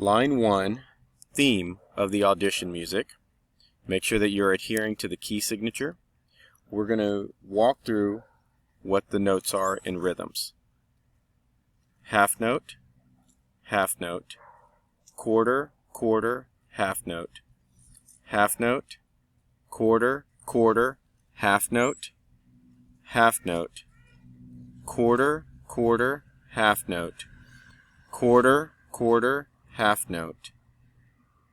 Line 1, theme of the audition music. Make sure that you're adhering to the key signature. We're going to walk through what the notes are in rhythms. Half note, quarter, quarter, half note, quarter, quarter, half note, quarter, quarter, half note, quarter, quarter, half note.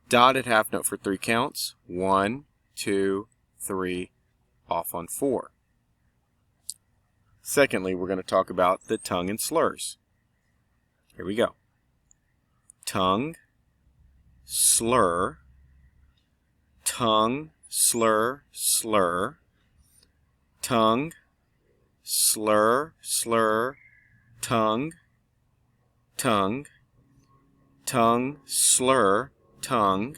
Dotted half note for 3 counts. 1, 2, 3, off on 4. Secondly, we're going to talk about the tongue and slurs. Here we go. Tongue, slur, tongue, slur, slur, tongue, slur, slur, tongue, tongue, tongue, slur, tongue,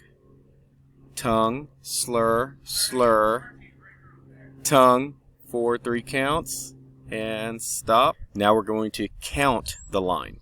tongue, slur, slur, tongue for 3 counts, and stop. Now we're going to count the line.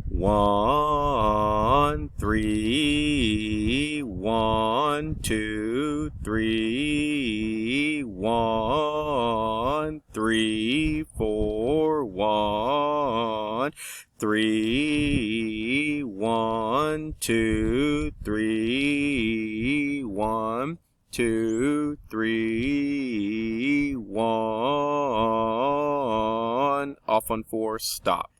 1, 3, 1, 2, 3, 1, 3, 4, 1, 3, 1, 2, 3, 1, 2, 3, 1, off on 4, stop.